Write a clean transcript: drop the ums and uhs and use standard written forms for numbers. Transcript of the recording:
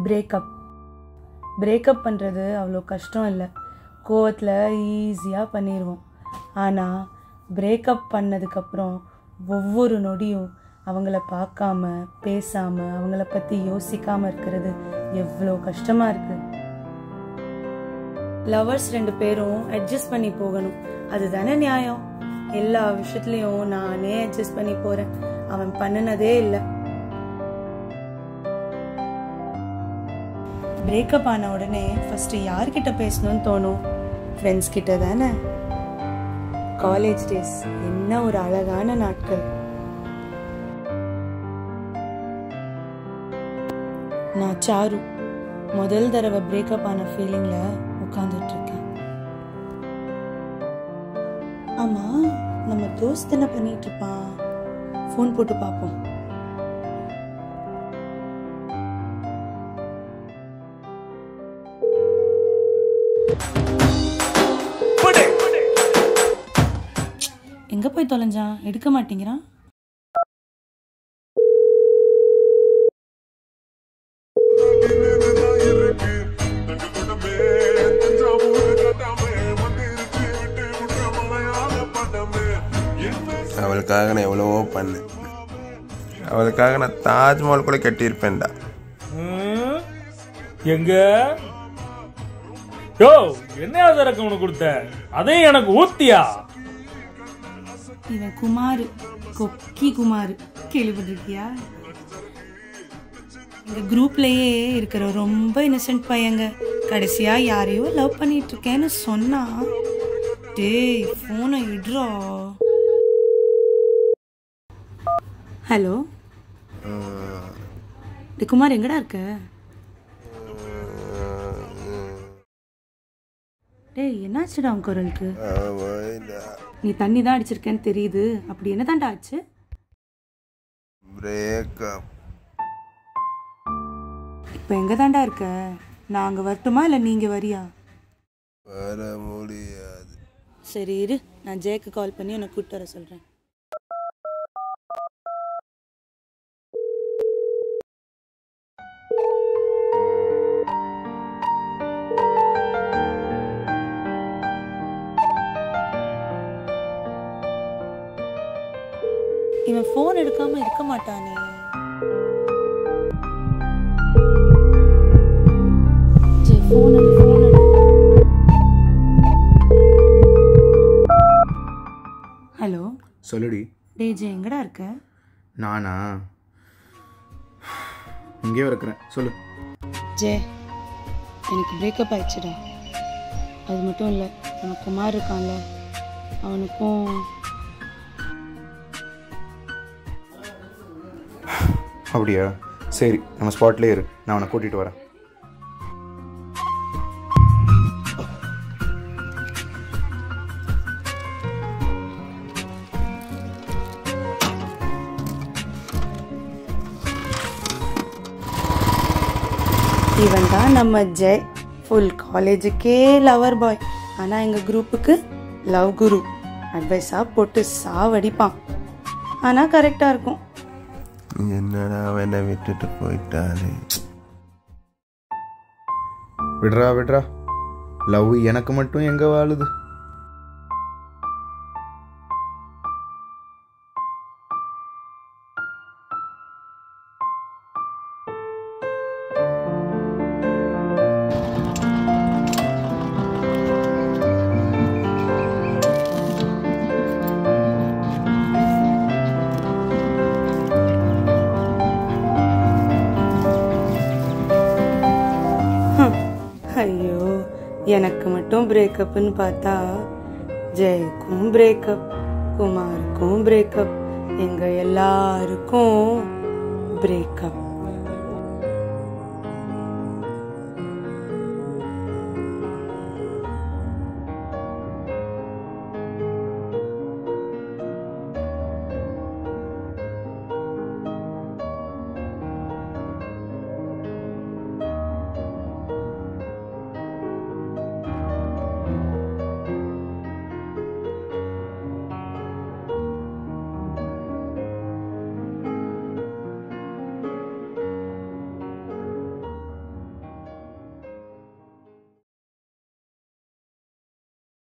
Breakup பண்ணுறது அவ்வளோ கஷ்டம் இல்லை. கோவத்தில் ஈஸியாக பண்ணிடுவோம். ஆனால் பிரேக்கப் பண்ணதுக்கப்புறம் ஒவ்வொரு நொடியும் அவங்கள பார்க்காம பேசாமல் அவங்கள பற்றி யோசிக்காமல் இருக்கிறது எவ்வளோ கஷ்டமாக இருக்குது. லவர்ஸ் 2 பேரும் அட்ஜஸ்ட் பண்ணி போகணும், அதுதானே நியாயம். எல்லா விஷயத்துலையும் நானே அட்ஜஸ்ட் பண்ணி போகிறேன், அவன் பண்ணினதே இல்லை. பிரேக்கப் ஆன உடனே ஃபஸ்ட்டு யார்கிட்ட பேசணும்னு தோணும்? ஃப்ரெண்ட்ஸ் கிட்ட தானே. காலேஜ் டேஸ் என்ன ஒரு அழகான நாட்கள். நான் சாரு முதல் தடவை பிரேக்கப் ஆன ஃபீலிங்கில் உட்காந்துட்டு இருக்கேன். ஆமா, நம்ம தோஸ்த் என்ன பண்ணிட்டு இருப்பான்? ஃபோன் போட்டு பார்ப்போம். எங்க போய் தொலைஞ்சான்? எடுக்க மாட்டேங்கிறான். அவளுக்காக நான் எவ்வளவோ பண்ணேன். அவளுக்காக நான் தாஜ்மஹால் கூட கட்டியிருப்பேன்டா. எங்க யோ என்ன அதற்கு உனக்கு கொடுத்த? அதையும் எனக்கு ஊத்தியா? இவன் குமார், கொக்கி குமார், கேள்விப்பட்டிருக்கியா? எங்க குரூப்லயே இருக்கிற ரொம்ப இன்னசென்ட் பையங்க கடைசியா யாரையோ லவ் பண்ணிட்டு இருக்கேன்னு சொன்னா, டேய் போனை இடுறா. ஹலோ குமார், எங்கடா இருக்க? டேய் என்னாச்சுடா உன் குரலுக்கு? நீ தண்ணி தான் அடிச்சிருக்கேன்னு தெரியுது. அப்படி என்ன தாண்டா ஆச்சு? பிரேக்கப். இப்போ எங்க தாண்டா இருக்க? நான் அங்கே வரட்டுமா இல்லை நீங்க வரியா? வர முடியாது. சரி இரு, நான் ஜேக்கு கால் பண்ணி உன்னை கூப்பிட்டு வர சொல்கிறேன். இவன் ஃபோன் எடுக்காம இருக்க மாட்டானே. ஹலோ சொல்லுடி. டேய் ஜே, எங்கடா இருக்க? நானா இங்கே இருக்கிறேன், சொல்லு. ஜே, எனக்கு பிரேக்கப் ஆயிடுச்சுடா. அது மட்டும் இல்லை, நம்ம குமார் இருக்கான்ல, அவனுக்கும். அப்படியா? சரி, நம்ம ஸ்பாட்லேயே இரு, நான் அவனை கூட்டிகிட்டு வரேன். இவன் தான் நம்ம ஜெய், ஃபுல் காலேஜுக்கே லவர் பாய். ஆனால் எங்கள் குரூப்புக்கு லவ் குரு. அட்வைஸாக போட்டு சாவடிப்பான், ஆனால் கரெக்டாக இருக்கும். என்னடா அவனை விட்டுட்டு போயிட்டாரு. விடுறா விடுறா, லவ் எனக்கு மட்டும் எங்க வாழுது? ஐயோ, எனக்கு மட்டும் பிரேக்கப்னு பார்த்தா ஜெய்க்கும் பிரேக்கப், குமாருக்கும் பிரேக்கப், எங்க எல்லாருக்கும் பிரேக்கப்.